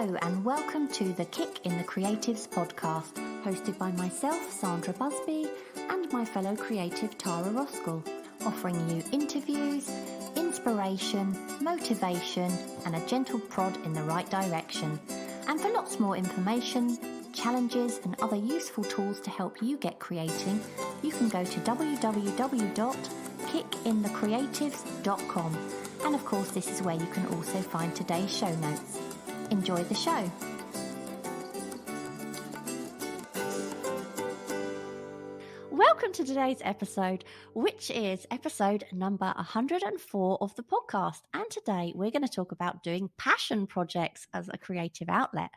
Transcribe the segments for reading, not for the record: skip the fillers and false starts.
Hello and welcome to the Kick in the Creatives podcast, hosted by myself, Sandra Busby, and my fellow creative Tara Roskell, offering you interviews, inspiration, motivation, and a gentle prod in the right direction. And for lots more information, challenges, and other useful tools to help you get creating, you can go to www.kickinthecreatives.com. And of course, this is where you can also find today's show notes. Enjoy the show. Welcome to today's episode, which is episode number 104 of the podcast. And today we're going to talk about doing passion projects as a creative outlet.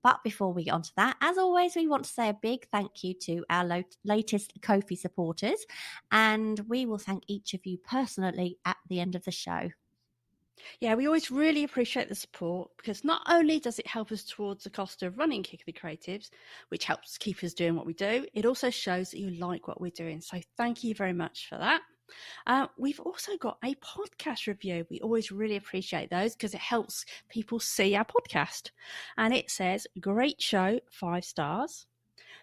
But before we get on to that, as always, we want to say a big thank you to our latest Ko-fi supporters. And we will thank each of you personally at the end of the show. Yeah, we always really appreciate the support because not only does it help us towards the cost of running Kick the Creatives, which helps keep us doing what we do, it also shows that you like what we're doing. So thank you very much for that. We've also got a podcast review. We always really appreciate those because it helps people see our podcast. And it says, great show, 5 stars.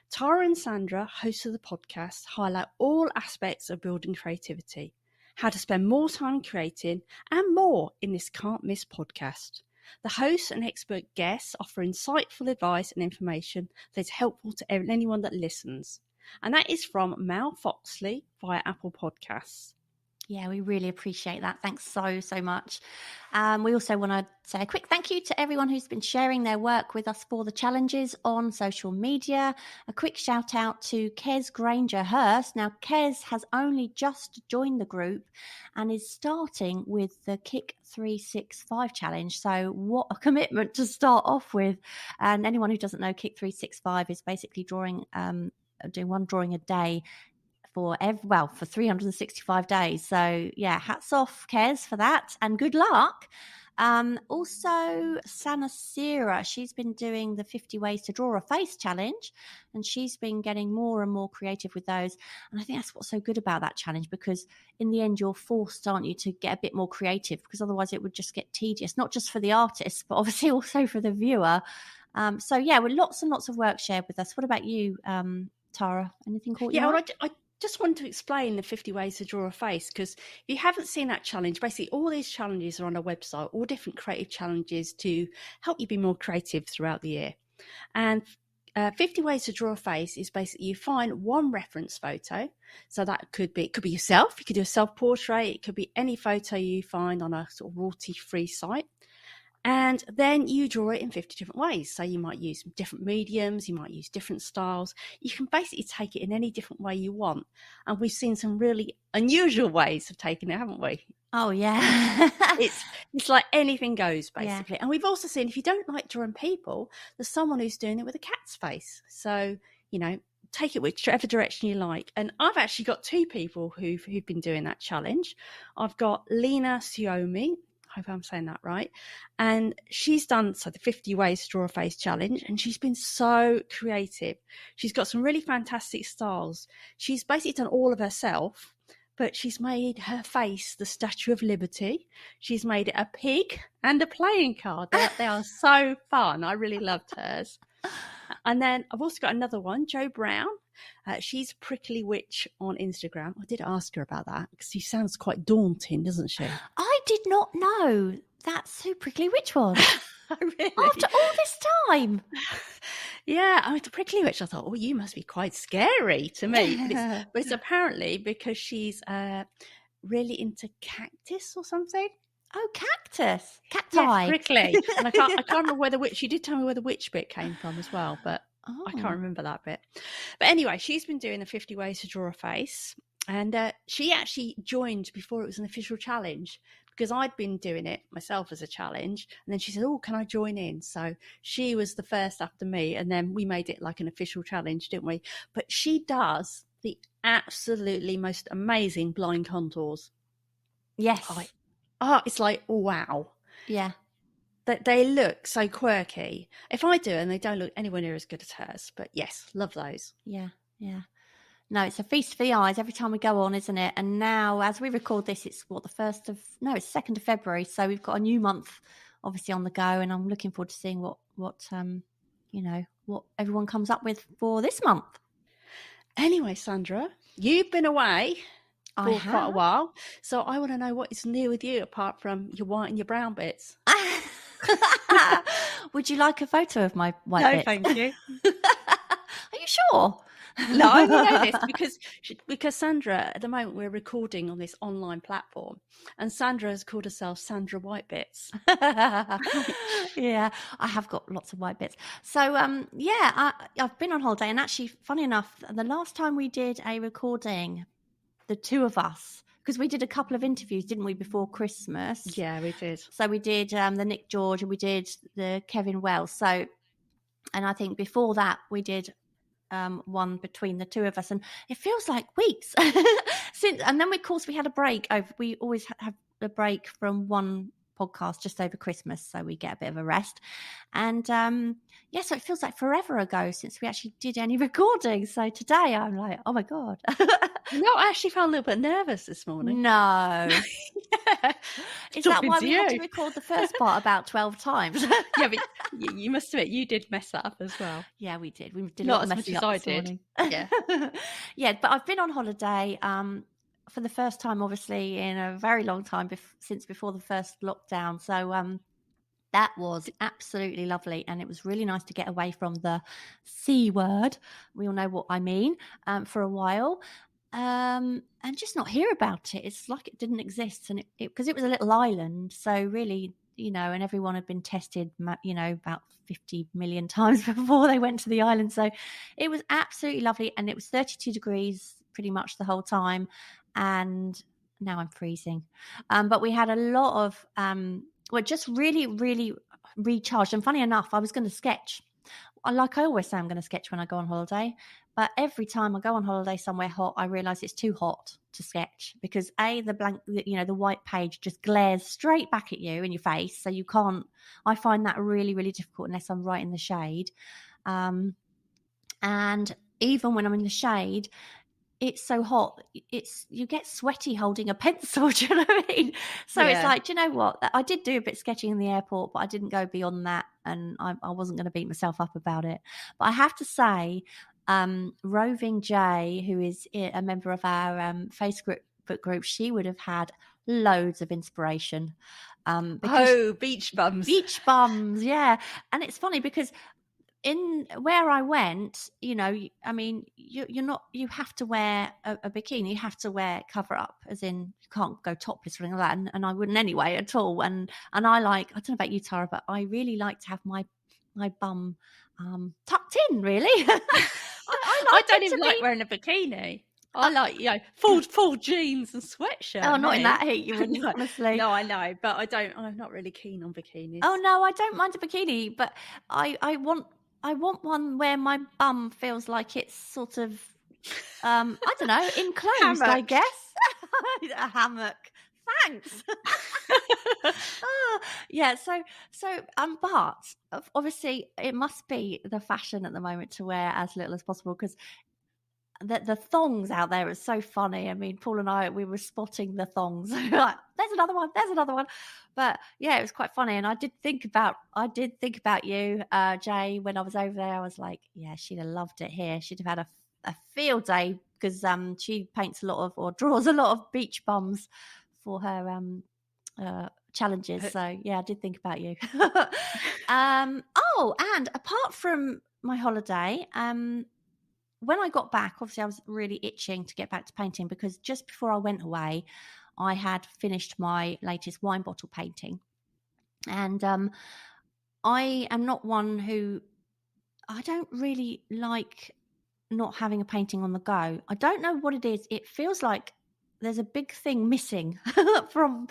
Tara and Sandra, hosts of the podcast, highlight all aspects of building creativity, how to spend more time creating, and more in this can't miss podcast. The hosts and expert guests offer insightful advice and information that is helpful to anyone that listens. And that is from Mel Foxley via Apple Podcasts. Yeah, we really appreciate that. Thanks so much. We also want to say a quick thank you to everyone who's been sharing their work with us for the challenges on social media. A quick shout out to Kez Granger Hurst. Now, Kez has only just joined the group and is starting with the Kick 365 challenge. So what a commitment to start off with. And anyone who doesn't know, Kick 365 is basically doing one drawing a day for 365 days. So yeah, hats off, Kez, for that, and good luck. Also, Sanasira, she's been doing the 50 ways to draw a face challenge, and she's been getting more and more creative with those. And I think that's what's so good about that challenge, because in the end, you're forced, aren't you, to get a bit more creative, because otherwise it would just get tedious, not just for the artist, but obviously also for the viewer. So yeah, with lots and lots of work shared with us. What about you, Tara? Anything caught your eye? I just wanted to explain the 50 ways to draw a face, because if you haven't seen that challenge, basically all these challenges are on our website, all different creative challenges to help you be more creative throughout the year. And 50 ways to draw a face is basically you find one reference photo. So that could be yourself. You could do a self-portrait. It could be any photo you find on a sort of royalty-free site. And then you draw it in 50 different ways. So you might use different mediums, you might use different styles. You can basically take it in any different way you want. And we've seen some really unusual ways of taking it, haven't we? Oh, yeah. It's like anything goes, basically. Yeah. And we've also seen, if you don't like drawing people, there's someone who's doing it with a cat's face. So, take it whichever direction you like. And I've actually got 2 people who've been doing that challenge. I've got Lena Suomi. Hope I'm saying that right. And she's done the 50 ways to draw a face challenge, and she's been so creative. She's got some really fantastic styles. She's basically done all of herself, but she's made her face the Statue of Liberty. She's made it a pig and a playing card. They are so fun. I really loved hers. And then I've also got another one, Jo Brown. She's Prickly Witch on Instagram. I did ask her about that because she sounds quite daunting, doesn't she? I did not know that's who Prickly Witch was. Really? After all this time. Yeah, the Prickly Witch, I thought, you must be quite scary to me. But it's apparently because she's really into cactus or something. Oh, cactus. Cacti. Yes, prickly. And I can't remember where the witch, she did tell me where the witch bit came from as well, but I can't remember that bit. But anyway, she's been doing the 50 ways to draw a face. And she actually joined before it was an official challenge, because I'd been doing it myself as a challenge. And then she said, can I join in? So she was the first after me. And then we made it like an official challenge, didn't we? But she does the absolutely most amazing blind contours. Yes. It's like, wow. Yeah. They look so quirky. If I do, and they don't look anywhere near as good as hers. But yes, love those. Yeah. No, it's a feast for the eyes every time we go on, isn't it? And now, as we record this, it's 2nd of February. So we've got a new month obviously on the go, and I'm looking forward to seeing what everyone comes up with for this month. Anyway, Sandra, you've been away for quite a while, so I want to know what is new with you apart from your white and your brown bits. Would you like a photo of my white bits? No, thank you. Are you sure? No, I only know this because Sandra, at the moment, we're recording on this online platform, and Sandra has called herself Sandra Whitebits. Yeah, I have got lots of white bits. So, I've been on holiday, and actually, funny enough, the last time we did a recording, the two of us, because we did a couple of interviews, didn't we, before Christmas? Yeah, we did. So we did the Nick George, and we did the Kevin Wells. So, and I think before that we did one between the two of us, and it feels like weeks since. And then, of course, we had a break. We always have a break from one podcast just over Christmas, so we get a bit of a rest. And so it feels like forever ago since we actually did any recording. So today I'm like, oh my god. No, I actually felt a little bit nervous this morning. No. Yeah. Is that why we had to record the first part about 12 times? Yeah, but you must admit you did mess that up as well. Yeah, we did. We did not as much as I did. Yeah. Yeah, but I've been on holiday for the first time, obviously, in a very long time since before the first lockdown. So that was absolutely lovely, and it was really nice to get away from the C word. We all know what I mean, for a while. And just not hear about it. It's like it didn't exist, and because it was a little island, so really, and everyone had been tested, about 50 million times before they went to the island. So it was absolutely lovely, and it was 32 degrees pretty much the whole time, and now I'm freezing. But we had a lot of just really, really recharged. And funny enough, I was going to sketch. Like I always say, I'm going to sketch when I go on holiday. But every time I go on holiday somewhere hot, I realise it's too hot to sketch because the white page just glares straight back at you in your face. So you can't. I find that really, really difficult unless I'm right in the shade. And even when I'm in the shade, it's so hot. You get sweaty holding a pencil. Do you know what I mean? So It's like, do you know what? I did do a bit of sketching in the airport, but I didn't go beyond that, and I wasn't going to beat myself up about it. But I have to say, Roving Jay, who is a member of our Facebook group, she would have had loads of inspiration. Beach bums. Beach bums, yeah. And it's funny because in where I went, you have to wear a bikini, you have to wear cover up, as in you can't go topless or anything like that, and I wouldn't anyway at all. And I don't know about you, Tara, but I really like to have my bum tucked in, really. I don't even like wearing a bikini. I like, full jeans and sweatshirt. Oh, not in that heat, you wouldn't, honestly. No, I know, but I'm not really keen on bikinis. Oh no, I don't mind a bikini, but I want one where my bum feels like it's sort of, I don't know, enclosed, I guess. A hammock. Thanks. Yeah. So, but obviously it must be the fashion at the moment to wear as little as possible, because the thongs out there is so funny. I mean, Paul and I, we were spotting the thongs. Like, there's another one. But yeah, it was quite funny. And I did think about you, Jay, when I was over there. I was like, yeah, she'd have loved it here. She'd have had a field day, because she paints a lot of, or draws a lot of beach bums for her challenges. So yeah, I did think about you. And apart from my holiday, when I got back, obviously I was really itching to get back to painting, because just before I went away, I had finished my latest wine bottle painting. And I am not one who, I don't really like not having a painting on the go. I don't know what it is. It feels like there's a big thing missing from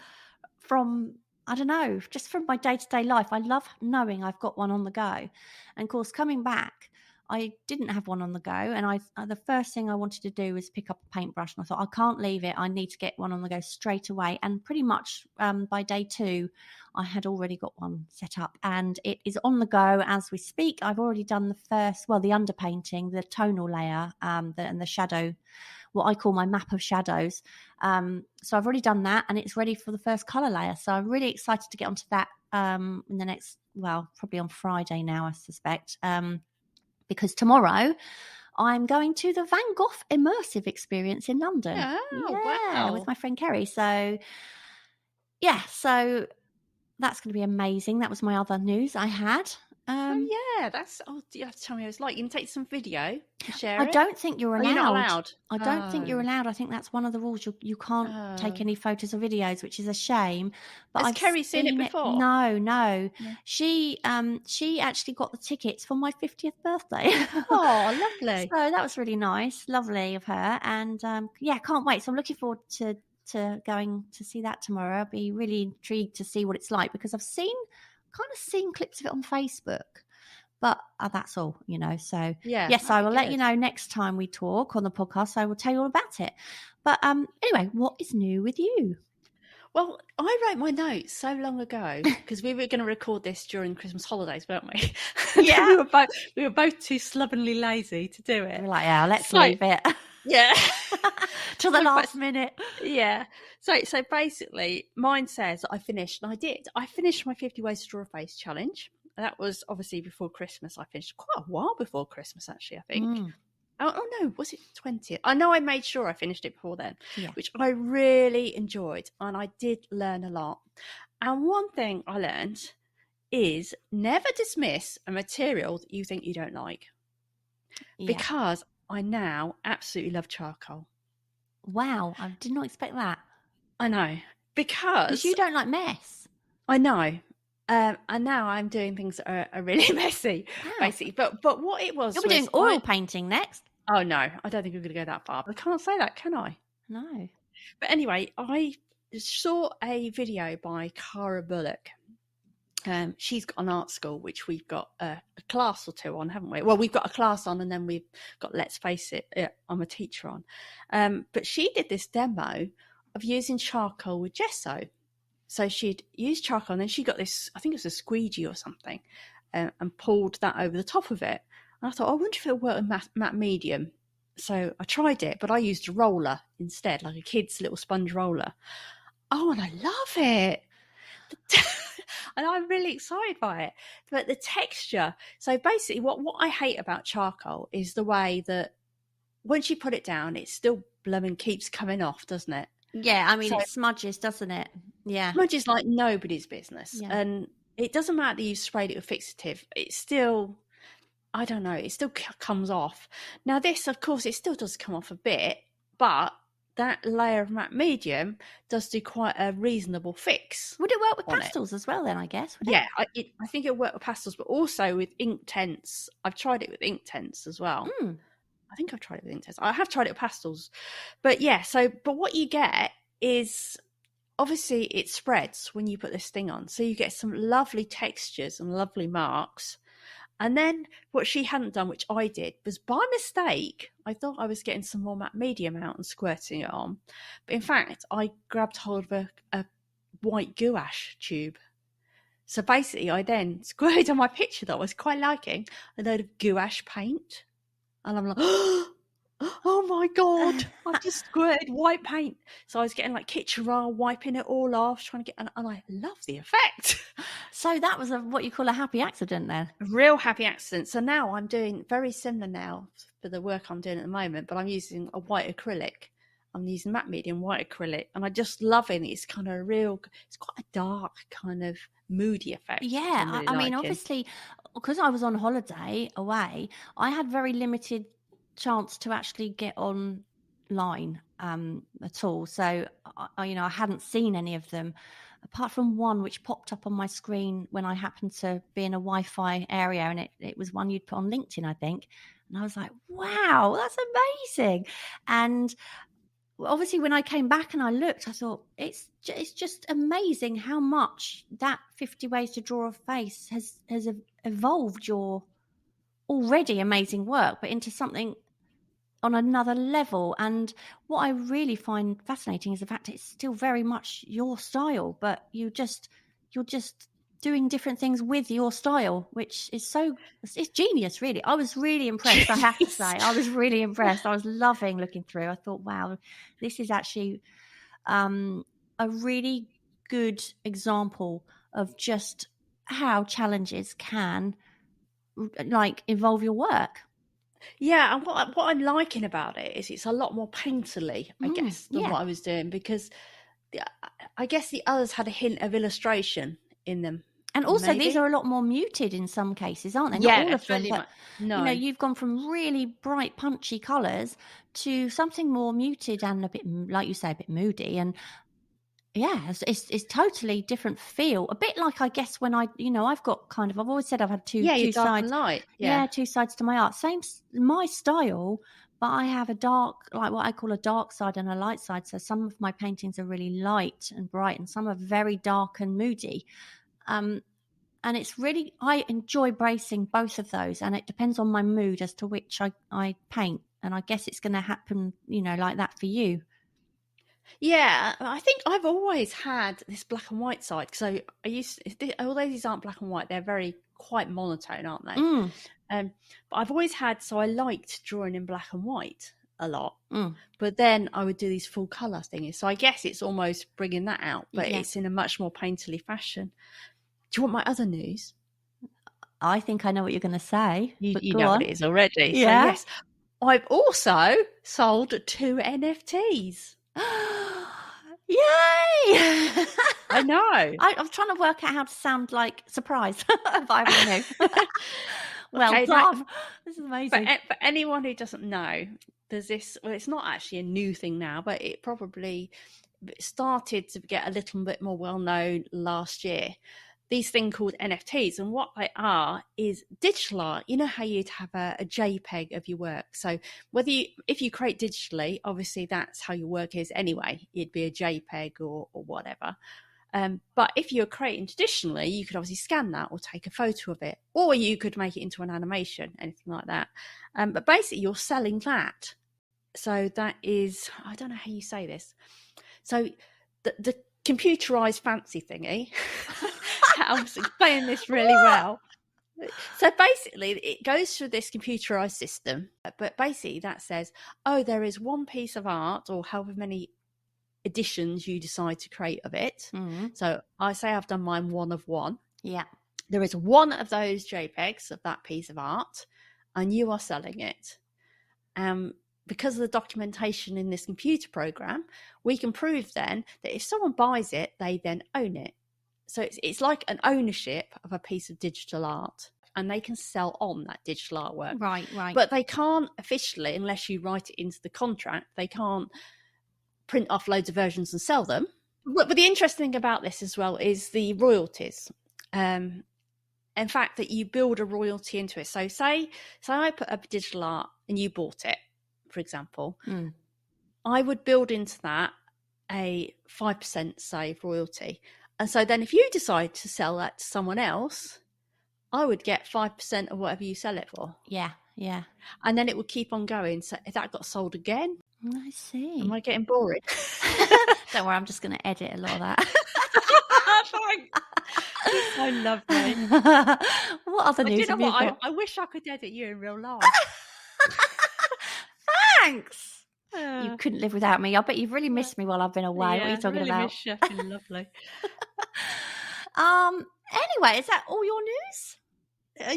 I don't know, just from my day-to-day life. I love knowing I've got one on the go. And of course, coming back, I didn't have one on the go, and the first thing I wanted to do was pick up a paintbrush, and I thought, I can't leave it. I need to get one on the go straight away. And pretty much by day 2, I had already got one set up, and it is on the go as we speak. I've already done the underpainting, the tonal layer, and the shadow what I call my map of shadows. So I've already done that, and it's ready for the first colour layer. So I'm really excited to get onto that in the next, well, probably on Friday now, I suspect, because tomorrow I'm going to the Van Gogh immersive experience in London. Oh, yeah, wow. with my friend Kerry. So yeah, so that's going to be amazing. That was my other news I had. You have to tell me what it's like. You can take some video and share I it. don't think you're allowed. You're not allowed. I don't think you're allowed. I think that's one of the rules. You can't take any photos or videos, which is a shame. But Has I've Kerry seen it before? No. She actually got the tickets for my 50th birthday. Oh, lovely. So that was really nice, lovely of her, and can't wait. So I'm looking forward to going to see that tomorrow. I'll be really intrigued to see what it's like, because I've seen clips of it on Facebook. But that's all, So yes, I will let you know next time we talk on the podcast. I will tell you all about it. But anyway, what is new with you? Well, I wrote my notes so long ago because we were going to record this during Christmas holidays, weren't we? Yeah. we were both too slovenly lazy to do it. We're like, yeah, let's leave it. Yeah. Till the last minute. Yeah. So basically, mine says I finished, and I did. I finished my 50 Ways to Draw a Face challenge. That was obviously before Christmas. I finished quite a while before Christmas, actually, I think. Oh no, was it 20th? I know I made sure I finished it before then, which I really enjoyed, and I did learn a lot. And one thing I learned is never dismiss a material that you think you don't like. Because I now absolutely love charcoal. Wow, I did not expect that. I know. Because you don't like mess. I know. And now I'm doing things that are really messy, basically. But what it was... You'll be doing oil painting next. Oh, no. I don't think we're going to go that far. But I can't say that, can I? No. But anyway, I saw a video by Cara Bullock. She's got an art school, which we've got a class or two on, haven't we? Well, we've got a class on, and then we've got Let's Face It, I'm a teacher on. But she did this demo of using charcoal with gesso. So she'd used charcoal, and then she got this, I think it was a squeegee or something, and pulled that over the top of it. And I thought, I wonder if it'll work with matte medium. So I tried it, but I used a roller instead, like a kid's little sponge roller. Oh, and I love it. And I'm really excited by it. But the texture, so basically what I hate about charcoal is the way that once you put it down, it still blooming keeps coming off, doesn't it? Yeah, I mean, it smudges, doesn't it? Yeah. Smudges like nobody's business. Yeah. And it doesn't matter that you've sprayed it with fixative. It's still, I don't know, it still comes off. Now this, of course, it still does come off a bit, but that layer of matte medium does do quite a reasonable fix. Would it work with pastels as well then, I guess? Yeah, I think it'll work with pastels, but also with ink tints. I've tried it with ink tints as well. I think I've tried it with ink tints. I have tried it with pastels. But yeah, but what you get is, obviously it spreads when you put this thing on. So you get some lovely textures and lovely marks. And then what she hadn't done, which I did, was by mistake, I thought I was getting some more matte medium out and squirting it on. But in fact, I grabbed hold of a white gouache tube. So basically, I then squirted on my picture that I was quite liking a load of gouache paint. And I'm like, oh my God, I've just squirted white paint. So I was getting like Kitchener, wiping it all off, trying to get, and I love the effect. So that was what you call a happy accident then? A real happy accident. So now I'm doing very similar now for the work I'm doing at the moment, but I'm using a white acrylic. I'm using matte medium white acrylic, and I just love it. It's kind of it's quite a dark kind of moody effect. Yeah, I mean, obviously, because I was on holiday away, I had very limited chance to actually get online at all. So, I hadn't seen any of them, apart from one which popped up on my screen when I happened to be in a Wi-Fi area, and it was one you'd put on LinkedIn, I think. And I was like, wow, that's amazing. And obviously when I came back and I looked, I thought it's just amazing how much that 50 Ways to Draw a Face has evolved your already amazing work, but into something on another level. And what I really find fascinating is the fact it's still very much your style, but you're just doing different things with your style, which is it's genius, really. I was really impressed. I have to say, I was really impressed. I was loving looking through. I thought, wow, this is actually a really good example of just how challenges can like involve your work. Yeah, and what I'm liking about it is it's a lot more painterly, I guess, than what I was doing, because I guess the others had a hint of illustration in them. And also, these are a lot more muted in some cases, aren't they? Yeah, not all of them, but no. You know, you've gone from really bright, punchy colours to something more muted and a bit, like you say, a bit moody. And yeah, it's totally different feel. A bit like, I guess, when I've got I've always said I've had two dark sides. And light. Yeah, two sides to my art. Same, my style, but I have a dark, like what I call a dark side and a light side. So some of my paintings are really light and bright, and some are very dark and moody. And it's really, I enjoy bracing both of those, and it depends on my mood as to which I paint. And I guess it's going to happen, like that for you. Yeah, I think I've always had this black and white side. So although these aren't black and white, they're quite monotone, aren't they? But I've always had, so I liked drawing in black and white a lot. But then I would do these full colour things. So I guess it's almost bringing that out, but it's in a much more painterly fashion. Do you want my other news? I think I know what you're going to say. You know what it is already. Yeah. So yes, I've also sold 2 NFTs. Yay! I know. I was trying to work out how to sound like surprised if I knew. Well done. This is amazing. For anyone who doesn't know, there's this, well, it's not actually a new thing now, but it probably started to get a little bit more well known last year. These things called NFTs, and what they are is digital art. You know how you'd have a JPEG of your work. So if you create digitally, obviously that's how your work is anyway. It'd be a JPEG or whatever. But if you're creating traditionally, you could obviously scan that or take a photo of it, or you could make it into an animation, anything like that. But basically, you're selling that. So that is, I don't know how you say this. So the computerized fancy thingy. I'm explaining this really well. So basically, it goes through this computerized system, but basically that says, oh, there is one piece of art, or however many editions you decide to create of it. So I say I've done mine 1 of 1. Yeah. There is one of those JPEGs of that piece of art, and you are selling it. Because of the documentation in this computer program, we can prove then that if someone buys it, they then own it. So it's like an ownership of a piece of digital art, and they can sell on that digital artwork. Right. But they can't officially, unless you write it into the contract, they can't print off loads of versions and sell them. But the interesting thing about this as well is the royalties. In fact, that you build a royalty into it. So say I put up digital art and you bought it, for example, I would build into that a 5% save royalty. And so then if you decide to sell that to someone else, I would get 5% of whatever you sell it for. Yeah. And then it would keep on going. So if that got sold again. I see. Am I getting boring? Don't worry, I'm just going to edit a lot of that. Thanks. It's so lovely. What other news have you got? I wish I could edit you in real life. Thanks. You couldn't live without me. I bet you've really missed me while I've been away. Yeah, what are you talking really about? Miss you. Been lovely. Anyway, is that all your news?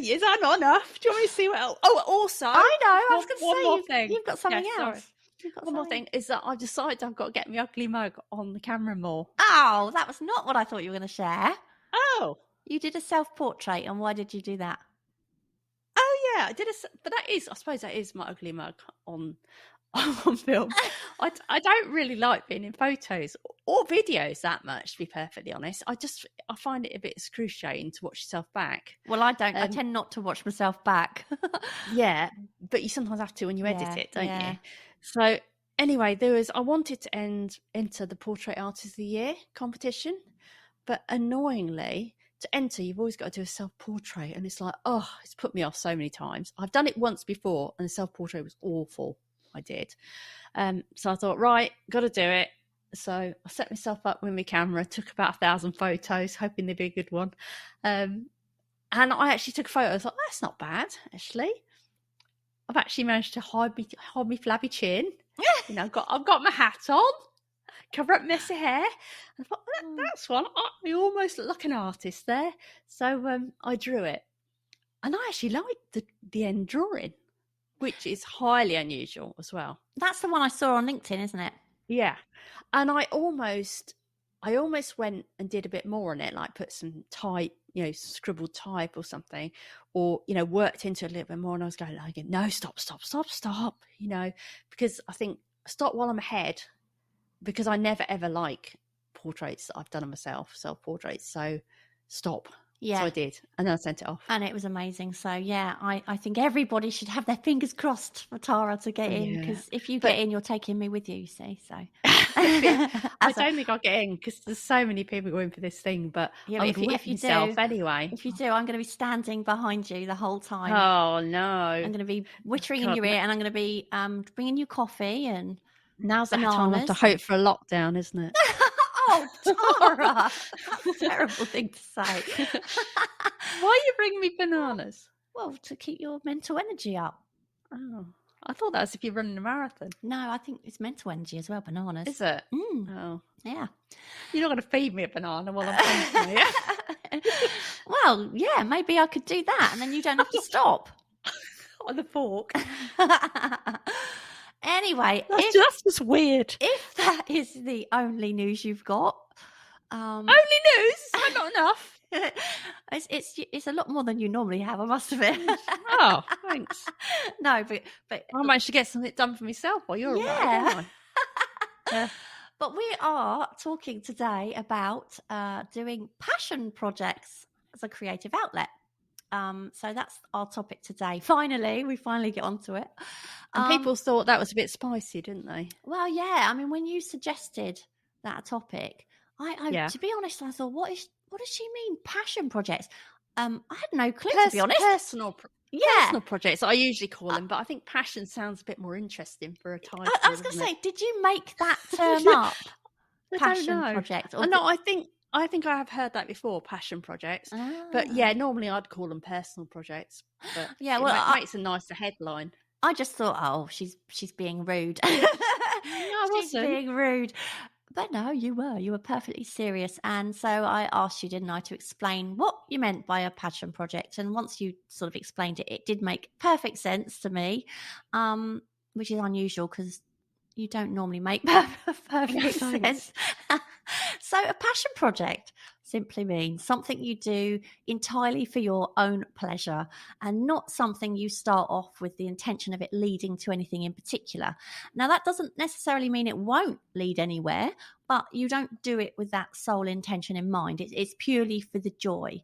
Is that not enough? Do you want me to see what else? Oh, also, I know. I was going to say, one more thing. You've got something else. One more thing is that I've decided I've got to get my ugly mug on the camera more. Oh, that was not what I thought you were going to share. Oh. You did a self-portrait, and why did you do that? Oh, yeah, I did but I suppose that is my ugly mug on film. I don't really like being in photos or videos that much, to be perfectly honest. I find it a bit excruciating to watch yourself back. Well, I don't. I tend not to watch myself back. Yeah, but you sometimes have to when you edit it, don't you? So anyway, I wanted to enter the Portrait Artist of the Year competition, but annoyingly, to enter, you've always got to do a self-portrait, and it's like, oh, it's put me off so many times. I've done it once before, and the self-portrait was awful. I did. So I thought, right, got to do it. So I set myself up with my camera, took about 1,000 photos, hoping they'd be a good one. And I actually took a photo. I was like, that's not bad, actually. I've actually managed to hide me flabby chin. I've got my hat on, cover up messy hair. I thought, that's one. I almost look like an artist there. So I drew it. And I actually liked the end drawing, which is highly unusual as well. That's the one I saw on LinkedIn, isn't it? Yeah. And I almost went and did a bit more on it, like put some type, scribbled type or something, or, worked into it a little bit more. And I was going like, no, stop, because I think stop while I'm ahead, because I never, ever like portraits that I've done of myself, self-portraits. So stop. Yeah. So I did. And then I sent it off. And it was amazing. So, yeah, I think everybody should have their fingers crossed for Tara to get in, because if you get in, you're taking me with you, see. So I don't think I'll get in because there's so many people going for this thing, but yeah, I would wet myself anyway. If you do, I'm going to be standing behind you the whole time. Oh, no. I'm going to be whittering in your ear, and I'm going to be bringing you coffee and now's bananas. that time I have to hope for a lockdown, isn't it? Oh, Tara, that's a terrible thing to say. Why are you bringing me bananas? Well, to keep your mental energy up. Oh, I thought that was if you're running a marathon. No, I think it's mental energy as well, bananas. Is it? Oh. Yeah. You're not going to feed me a banana while I'm painting it. Well, yeah, maybe I could do that, and then you don't have to stop. On the fork. Anyway, that's just weird. If that is the only news you've got, only news? Is that not enough? It's a lot more than you normally have, I must admit. Oh, thanks. No, but I managed to get something done for myself while you're away. But we are talking today about doing passion projects as a creative outlet. So that's our topic today. We finally get onto it. And people thought that was a bit spicy, didn't they? Well, yeah. I mean, when you suggested that topic, I to be honest, I thought, what does she mean, passion projects? I had no clue, to be honest. Personal projects, I usually call them, but I think passion sounds a bit more interesting for a title. I was going to say, did you make that term up? Passion project? No, I think I have heard that before, passion projects. But yeah, normally I'd call them personal projects. But yeah, well, it makes a nicer headline. I just thought, oh, she's being rude. No, I wasn't. She's being rude. But no, you were perfectly serious. And so I asked you, didn't I, to explain what you meant by a passion project. And once you sort of explained it, it did make perfect sense to me, which is unusual because you don't normally make perfect sense. So a passion project simply means something you do entirely for your own pleasure and not something you start off with the intention of it leading to anything in particular. Now, that doesn't necessarily mean it won't lead anywhere, but you don't do it with that sole intention in mind. It's purely for the joy.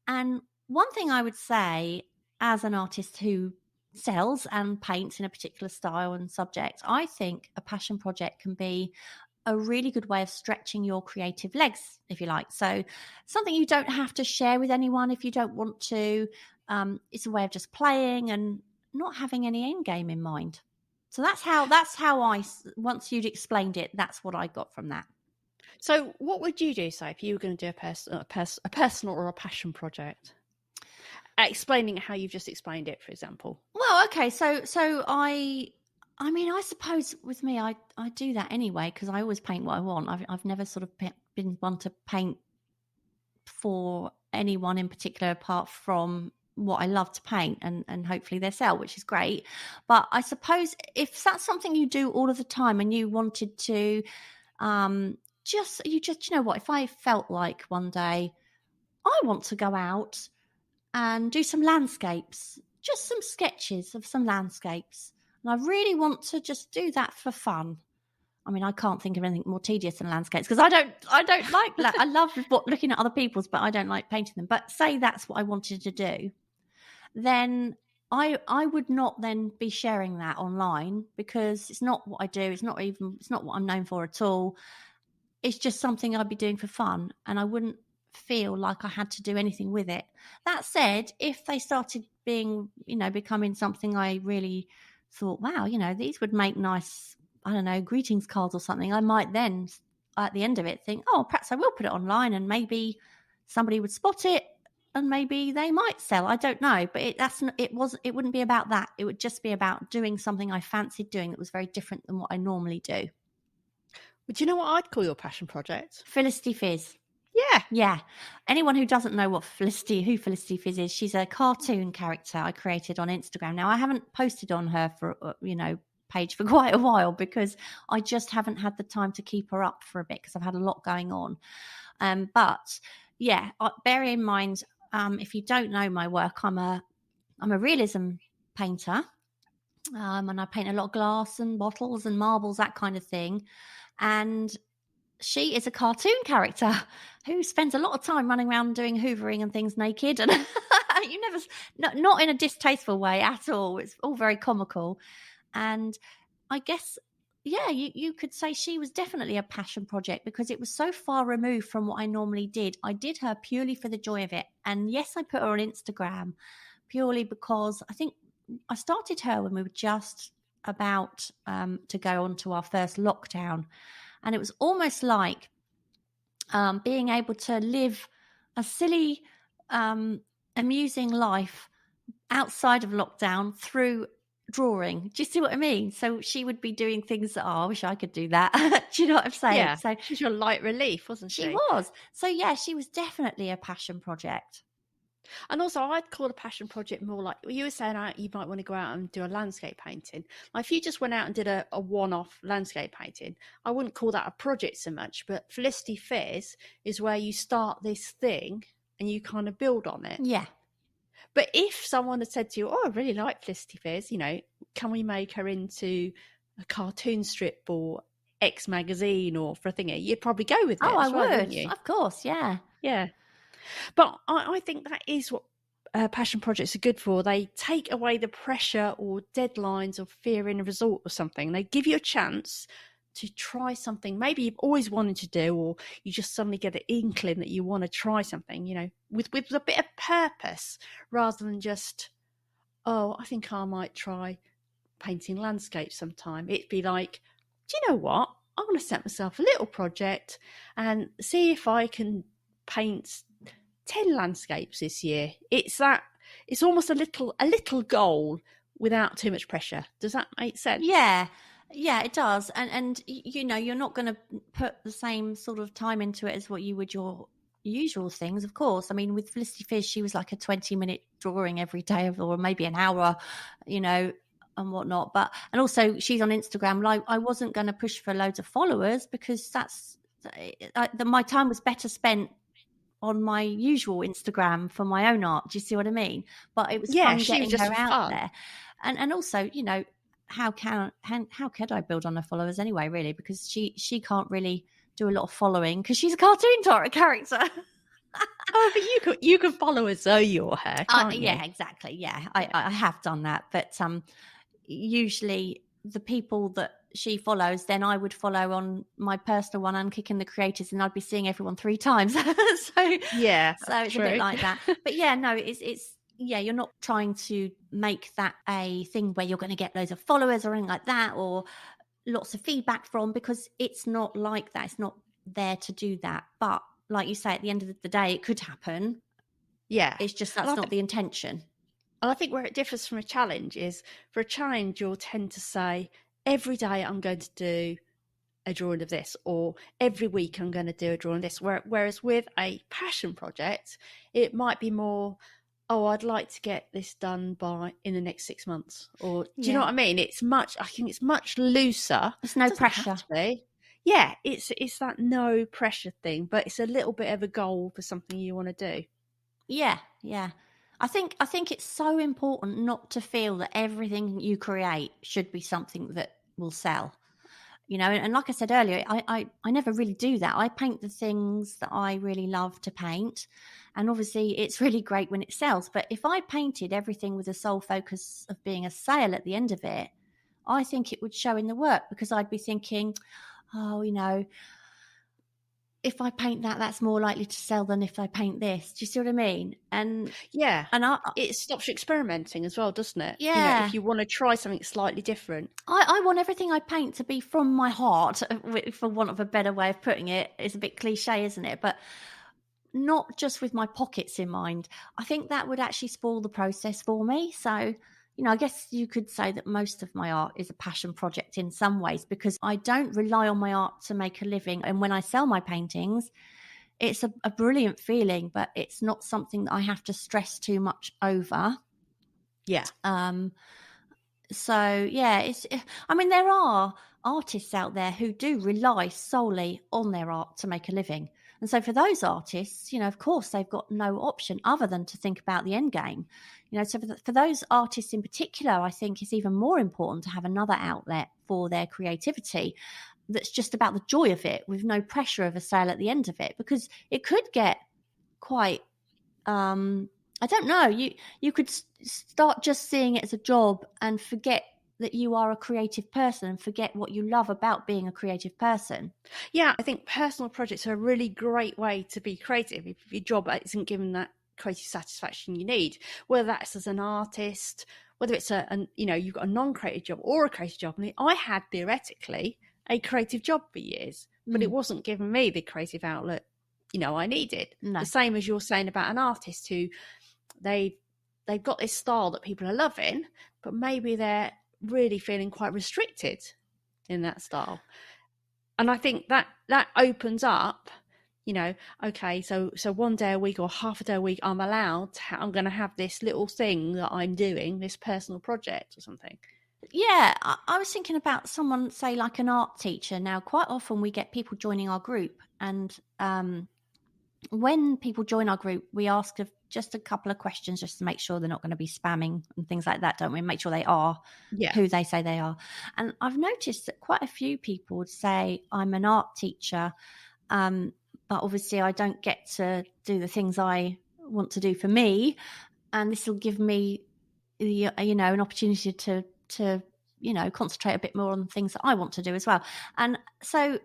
And one thing I would say as an artist who sells and paints in a particular style and subject, I think a passion project can be a really good way of stretching your creative legs, if you like. So something you don't have to share with anyone if you don't want to. It's a way of just playing and not having any end game in mind. So that's how I, once you'd explained it, that's what I got from that. So what would you do, say, if you were going to do a personal or a passion project? Explaining how you've just explained it, for example. Well, okay. So I mean, I suppose with me, I do that anyway because I always paint what I want. I've never sort of been one to paint for anyone in particular apart from what I love to paint and hopefully they sell, which is great. But I suppose if that's something you do all of the time and you wanted to you know what, if I felt like one day I want to go out and do some landscapes, just some sketches of some landscapes. And I really want to just do that for fun. I mean, I can't think of anything more tedious than landscapes because I don't like that. I love looking at other people's, but I don't like painting them. But say that's what I wanted to do, then I would not then be sharing that online because it's not what I do. It's not what I'm known for at all. It's just something I'd be doing for fun, and I wouldn't feel like I had to do anything with it. That said, if they started being, becoming something I really thought, wow, these would make nice, I don't know, greetings cards or something, I might then at the end of it think, oh, perhaps I will put it online and maybe somebody would spot it and maybe they might sell. I don't know, but it wouldn't be about that. It would just be about doing something I fancied doing that was very different than what I normally do. But do you know what I'd call your passion project? Felicity Fizz. Yeah. Yeah. Anyone who doesn't know who Felicity Fizz is, she's a cartoon character I created on Instagram. Now, I haven't posted on her page for quite a while because I just haven't had the time to keep her up for a bit because I've had a lot going on. But yeah, bear in mind, if you don't know my work, I'm a realism painter. And I paint a lot of glass and bottles and marbles, that kind of thing. And she is a cartoon character who spends a lot of time running around doing hoovering and things naked, and not in a distasteful way at all. It's all very comical, and I guess, yeah, you could say she was definitely a passion project because it was so far removed from what I normally did. I did her purely for the joy of it, and yes, I put her on Instagram purely because I think I started her when we were just about to go on to our first lockdown. And it was almost like being able to live a silly, amusing life outside of lockdown through drawing. Do you see what I mean? So she would be doing things that, I wish I could do that. Do you know what I'm saying? Yeah. So She's your light relief, wasn't she? She was. So yeah, she was definitely a passion project. And also, I'd call a passion project more like you were saying. You might want to go out and do a landscape painting. Like if you just went out and did a one-off landscape painting, I wouldn't call that a project so much. But Felicity Fizz is where you start this thing and you kind of build on it. Yeah. But if someone had said to you, "Oh, I really like Felicity Fizz, can we make her into a cartoon strip or X magazine or for a thingy?" You'd probably go with it. Oh, I well, would. wouldn't you? Of course, yeah. Yeah. But I think that is what passion projects are good for. They take away the pressure or deadlines of fearing a result or something. They give you a chance to try something maybe you've always wanted to do, or you just suddenly get an inkling that you want to try something, with a bit of purpose rather than just, I think I might try painting landscapes sometime. It'd be like, do you know what? I want to set myself a little project and see if I can paint 10 landscapes this year. It's almost a little goal without too much pressure. Does that make sense? Yeah, it does. And you're not going to put the same sort of time into it as what you would your usual things, of course. I mean, with Felicity Fizz, she was like a 20-minute drawing every day, or maybe an hour, and whatnot. And also she's on Instagram. Like, I wasn't going to push for loads of followers because my time was better spent on my usual Instagram for my own art. Do you see what I mean? But it was fun getting her out there. And also, how could I build on her followers anyway, really? Because she can't really do a lot of following because she's a cartoon character. But you can follow as though you're her, can't you? Yeah, exactly. Yeah, I have done that. But usually the people that she follows, then I would follow on my personal one, Unkicking the Creators, and I'd be seeing everyone 3 times. So it's true. a bit like that. But yeah, no, it's you're not trying to make that a thing where you're going to get loads of followers or anything like that, or lots of feedback from, because it's not like that. It's not there to do that. But like you say, at the end of the day, it could happen. Yeah. It's just that's not the intention. And I think where it differs from a challenge is, for a challenge, you'll tend to say, every day I'm going to do a drawing of this, or every week I'm going to do a drawing of this. Whereas with a passion project, it might be more, I'd like to get this done in the next 6 months. Or do you know what I mean? I think it's much looser. There's no pressure. Yeah, it's that no pressure thing, but it's a little bit of a goal for something you want to do. Yeah. I think it's so important not to feel that everything you create should be something that will sell. And like I said earlier, I never really do that. I paint the things that I really love to paint. And obviously it's really great when it sells. But if I painted everything with the sole focus of being a sale at the end of it, I think it would show in the work, because I'd be thinking, if I paint that, that's more likely to sell than if I paint this. Do you see what I mean? And Yeah. I It stops you experimenting as well, doesn't it? You know, yeah, if you want to try something slightly different. I want everything I paint to be from my heart, for want of a better way of putting it. It's a bit cliche, isn't it? But not just with my pockets in mind. I think that would actually spoil the process for me. So, I guess you could say that most of my art is a passion project in some ways, because I don't rely on my art to make a living. And when I sell my paintings, it's a brilliant feeling, but it's not something that I have to stress too much over. Yeah. So yeah, there are artists out there who do rely solely on their art to make a living. And so for those artists, of course they've got no option other than to think about the end game. So for those artists in particular, I think it's even more important to have another outlet for their creativity that's just about the joy of it, with no pressure of a sale at the end of it, because it could get quite I don't know, you could start just seeing it as a job and forget that you are a creative person, and forget what you love about being a creative person. Yeah, I think personal projects are a really great way to be creative if your job isn't giving that creative satisfaction you need, whether that's as an artist, whether it's you've got a non-creative job or a creative job. I mean, I had theoretically a creative job for years, but it wasn't giving me the creative outlet I needed. No. The same as you're saying about an artist who they've got this style that people are loving, but maybe they're really feeling quite restricted in that style. And I think that opens up, okay, so one day a week or half a day a week, I'm going to have this little thing that I'm doing, this personal project or something. Yeah, I was thinking about someone, say, like an art teacher. Now, quite often we get people joining our group, and when people join our group, we ask just a couple of questions just to make sure they're not going to be spamming and things like that, don't we? Make sure they are who they say they are. And I've noticed that quite a few people would say, I'm an art teacher, but obviously I don't get to do the things I want to do for me. And this will give me an opportunity to concentrate a bit more on things that I want to do as well. And so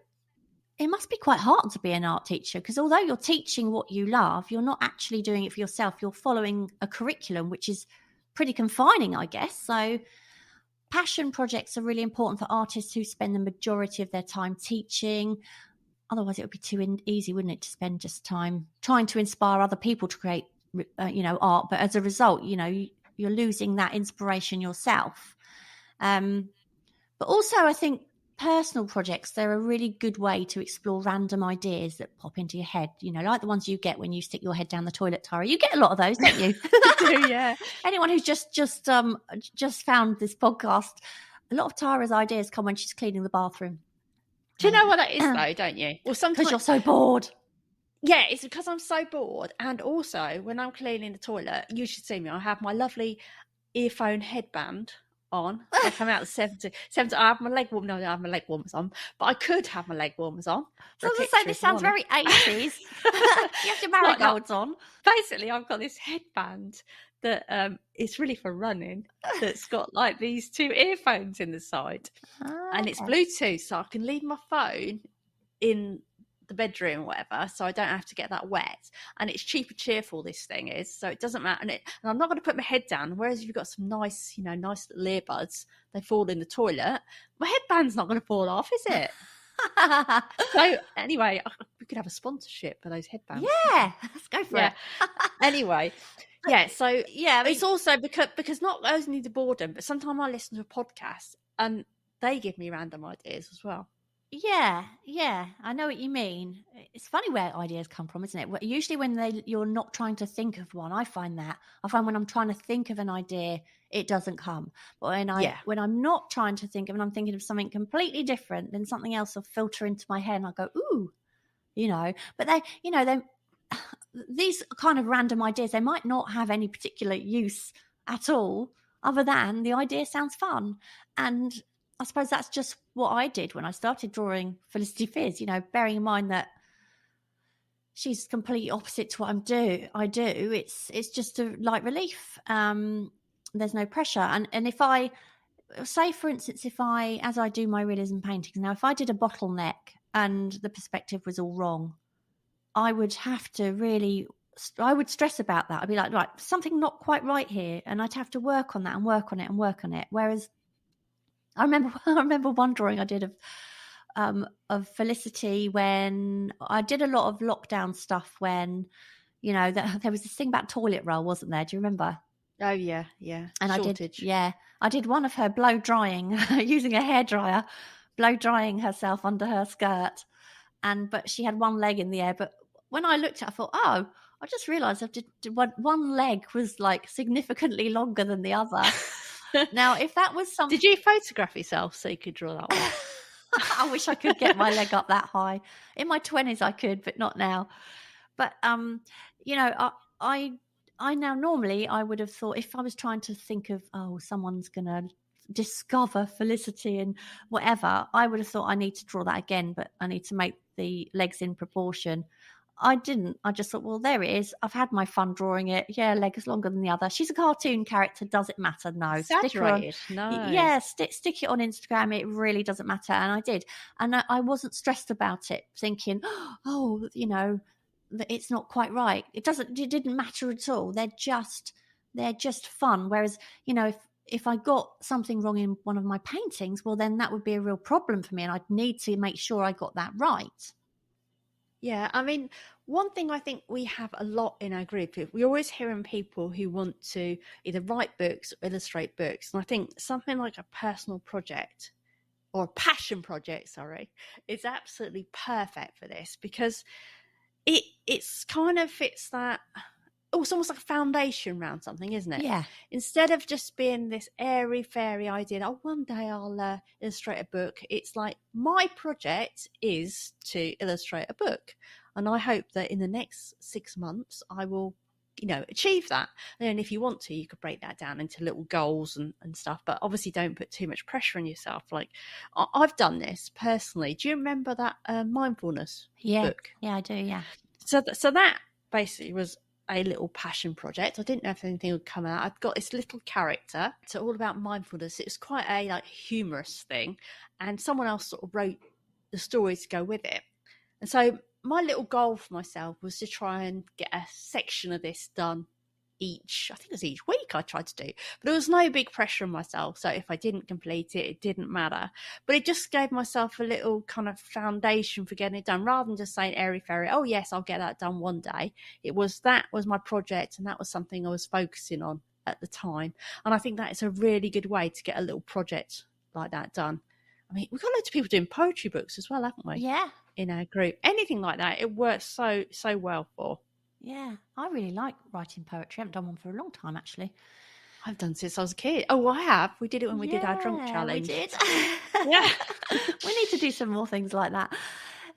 it must be quite hard to be an art teacher, because although you're teaching what you love, you're not actually doing it for yourself. You're following a curriculum, which is pretty confining, I guess. So passion projects are really important for artists who spend the majority of their time teaching. Otherwise, it would be too easy, wouldn't it, to spend just time trying to inspire other people to create, art. But as a result, you're losing that inspiration yourself. But also, I think personal projects, they're a really good way to explore random ideas that pop into your head, like the ones you get when you stick your head down the toilet, Tara. You get a lot of those, don't you? I do, yeah. Anyone who's just found this podcast, a lot of Tara's ideas come when she's cleaning the bathroom. Do you know what that is, though, don't you? Well, sometimes because you're so bored. Yeah, it's because I'm so bored. And also, when I'm cleaning the toilet, you should see me, I have my lovely earphone headband on. I come out at 70. I have my leg warmers. No, I don't have my leg warmers on, but I could have my leg warmers on. So I was say, this sounds very 80s. You have your marigolds on. Basically, I've got this headband that is really for running, that's got like these two earphones in the side. And it's Bluetooth, so I can leave my phone in the bedroom or whatever, so I don't have to get that wet. And it's cheap and cheerful, this thing is, so it doesn't matter. And I'm not going to put my head down, whereas if you've got some nice little earbuds, they fall in the toilet. My headband's not going to fall off, is it? So anyway, we could have a sponsorship for those headbands. Yeah, let's go for it. Anyway, yeah, so yeah, it's also because not only the boredom, but sometimes I listen to a podcast and they give me random ideas as well. Yeah, I know what you mean. It's funny where ideas come from, isn't it? Usually when you're not trying to think of one, I find when I'm trying to think of an idea, it doesn't come. But when I'm not trying to think of, and I'm thinking of something completely different, then something else will filter into my head and I'll go, ooh, but these kind of random ideas, they might not have any particular use at all, other than the idea sounds fun. And I suppose that's just what I did when I started drawing Felicity Fizz, bearing in mind that she's completely opposite to what I do. It's just a light relief. There's no pressure. And if I say, for instance, as I do my realism paintings, now if I did a bottleneck and the perspective was all wrong, I would have to really, I would stress about that. I'd be like, right, something not quite right here. And I'd have to work on that and work on it and work on it. Whereas I remember one drawing I did of Felicity when I did a lot of lockdown stuff when, you know, there was this thing about toilet roll, wasn't there? Do you remember? Oh yeah. And Shortage. I did one of her blow drying using a hairdryer, blow drying herself under her skirt. But she had one leg in the air. But when I looked at it, I thought, oh, I just realised one leg was like significantly longer than the other. Now, if that was something, Did you photograph yourself so you could draw that one? I wish I could get my leg up that high. In my 20s, I could, but not now. But you know, I now normally I would have thought if I was trying to think of someone's gonna discover Felicity and whatever, I would have thought I need to draw that again, but I need to make the legs in proportion. I didn't. I just thought, well, there it is. I've had my fun drawing it. Yeah, leg is longer than the other. She's a cartoon character. Does it matter? No. Stick her on. Exaggerated. No. Yeah, stick it on Instagram. It really doesn't matter. And I did. And I wasn't stressed about it, thinking, oh, you know, it's not quite right. It didn't matter at all. They're just fun. Whereas, you know, if I got something wrong in one of my paintings, well, then that would be a real problem for me, and I'd need to make sure I got that right. Yeah, I mean, one thing I think we have a lot in our group, we're always hearing people who want to either write books or illustrate books. And I think something like a personal project or a passion project, is absolutely perfect for this, because it's kind of fits that. Oh, it's almost like a foundation around something, isn't it? Yeah. Instead of just being this airy fairy idea that, one day I'll illustrate a book, it's like, my project is to illustrate a book. And I hope that in the next 6 months, I will, achieve that. And if you want to, you could break that down into little goals and stuff. But obviously don't put too much pressure on yourself. Like, I've done this personally. Do you remember that mindfulness book? Yeah, I do, yeah. So that basically was a little passion project. I didn't know if anything would come out. I've got this little character. It's all about mindfulness. It was quite a humorous thing, and someone else sort of wrote the story to go with it. And so my little goal for myself was to try and get a section of this done each week I tried to do, but there was no big pressure on myself. So if I didn't complete it, it didn't matter. But it just gave myself a little kind of foundation for getting it done, rather than just saying airy fairy, oh yes, I'll get that done one day. That was my project, and that was something I was focusing on at the time. And I think that is a really good way to get a little project like that done. I mean, we've got loads of people doing poetry books as well, haven't we? Yeah. In our group, anything like that, it works so well for. Yeah, I really like writing poetry. I haven't done one for a long time, actually. I've done since I was a kid. Oh, I have. We did it when we did our drunk challenge. We did. Yeah. We need to do some more things like that.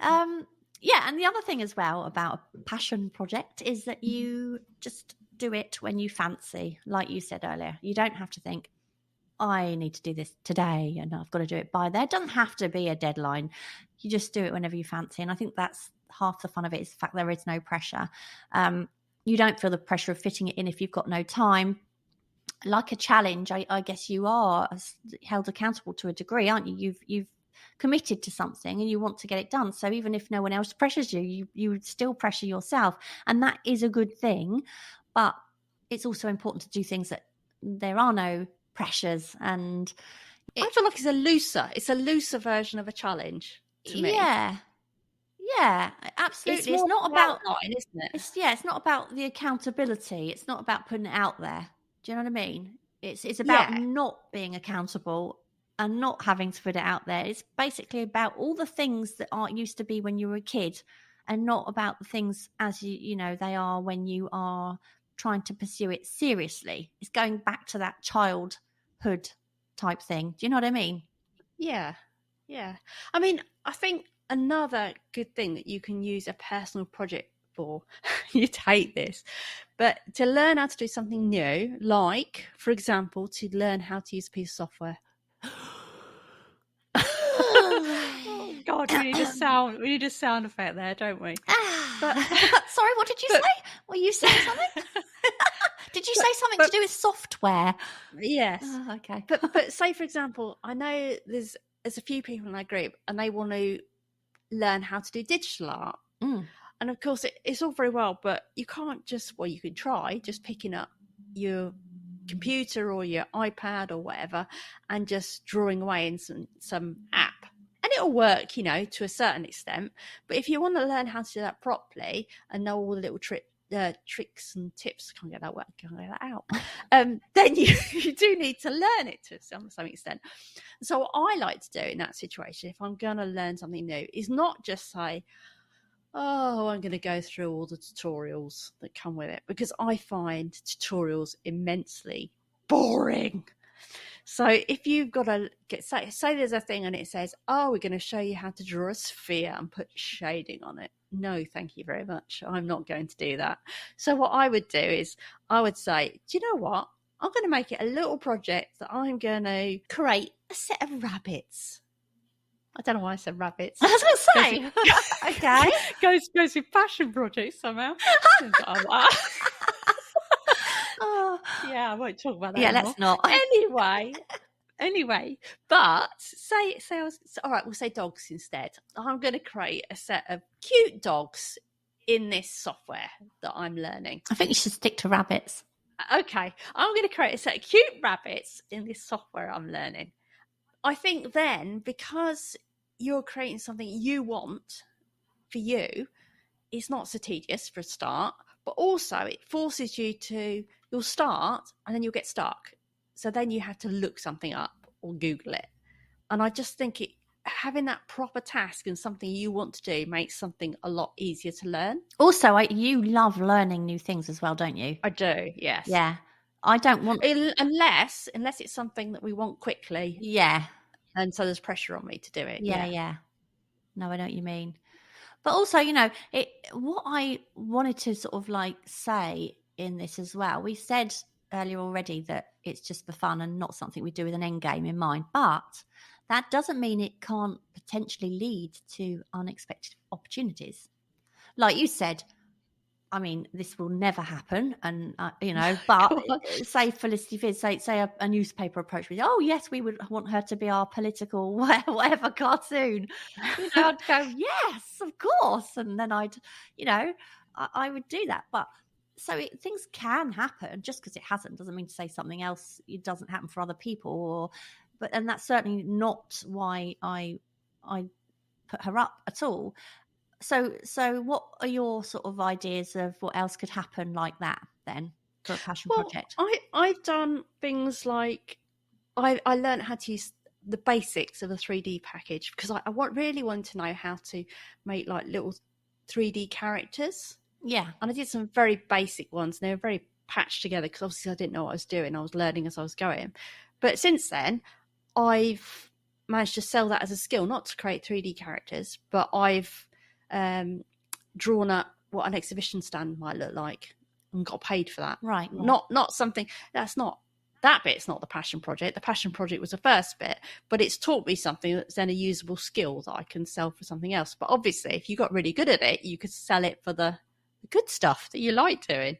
Yeah, and the other thing as well about a passion project is that you just do it when you fancy. Like you said earlier, you don't have to think, I need to do this today and I've got to do it by there. It doesn't have to be a deadline. You just do it whenever you fancy. And I think that's half the fun of it, is the fact there is no pressure. You don't feel the pressure of fitting it in if you've got no time. Like a challenge, I guess you are held accountable to a degree, aren't you? You've committed to something and you want to get it done. So even if no one else pressures you, you would still pressure yourself. And that is a good thing. But it's also important to do things that there are no pressures. And I feel like it's a looser version of a challenge to me. Yeah, absolutely. It's not about outline, isn't it? It's not about the accountability. It's not about putting it out there. Do you know what I mean? It's about not being accountable and not having to put it out there. It's basically about all the things that used to be when you were a kid, and not about the things as you know they are when you are trying to pursue it seriously. It's going back to that childhood type thing. Do you know what I mean? Yeah. I mean, I think another good thing that you can use a personal project for, you'd hate this, but to learn how to do something new, like, for example, to learn how to use a piece of software. Oh God, we need a sound effect there, don't we? But sorry, what did you say? Were you saying something? Did you say something to do with software? Yes. Oh, okay. But say, for example, I know there's a few people in our group and they want to learn how to do digital art. And of course, it's all very well, but you can't just, well, you can try just picking up your computer or your iPad or whatever and just drawing away in some app. And it'll work, to a certain extent. But if you want to learn how to do that properly and know all the little tricks and tips, I can't get that word, can't get that out, then you do need to learn it to some extent. So what I like to do in that situation, if I'm going to learn something new, is not just say, oh, I'm going to go through all the tutorials that come with it, because I find tutorials immensely boring. So if you've got to say there's a thing and it says, oh, we're going to show you how to draw a sphere and put shading on it. No, thank you very much. I'm not going to do that. So what I would do is I would say, do you know what? I'm going to make it a little project that I'm going to create a set of rabbits. I don't know why I said rabbits. I was going to say. Okay. Goes with passion projects somehow. Oh, yeah, I won't talk about that anymore. Let's not. Anyway, but say all right, we'll say dogs instead. I'm going to create a set of cute dogs in this software that I'm learning. I think you should stick to rabbits. Okay, I'm going to create a set of cute rabbits in this software I'm learning. I think then, because you're creating something you want for you, it's not so tedious for a start, but also it forces you'll start and then you'll get stuck. So then you have to look something up or Google it. And I just think having that proper task and something you want to do makes something a lot easier to learn. Also, you love learning new things as well, don't you? I do, yes. Yeah. I don't want... Unless it's something that we want quickly. Yeah. And so there's pressure on me to do it. Yeah. No, I know what you mean. But also, what I wanted to sort of say in this as well, we said earlier already that it's just for fun and not something we do with an end game in mind. But that doesn't mean it can't potentially lead to unexpected opportunities. Like you said, I mean, this will never happen. And, but say Felicity Fizz, say a newspaper approached me. Oh, yes, we would want her to be our political whatever cartoon. I'd go, yes, of course. And then I would do that. But so things can happen. Just because it hasn't doesn't mean to say something else. It doesn't happen for other people. And that's certainly not why I put her up at all. So what are your sort of ideas of what else could happen like that then for a passion project? I've done things like I learned how to use the basics of a 3D package, because I really wanted to know how to make like little 3D characters. Yeah. And I did some very basic ones, and they were very patched together because obviously I didn't know what I was doing. I was learning as I was going. But since then, I've managed to sell that as a skill, not to create 3D characters, but I've drawn up what an exhibition stand might look like and got paid for that. Right. Not something that's not that bit's not the passion project. The passion project was the first bit, but it's taught me something that's then a usable skill that I can sell for something else. But obviously, if you got really good at it, you could sell it for the good stuff that you like doing.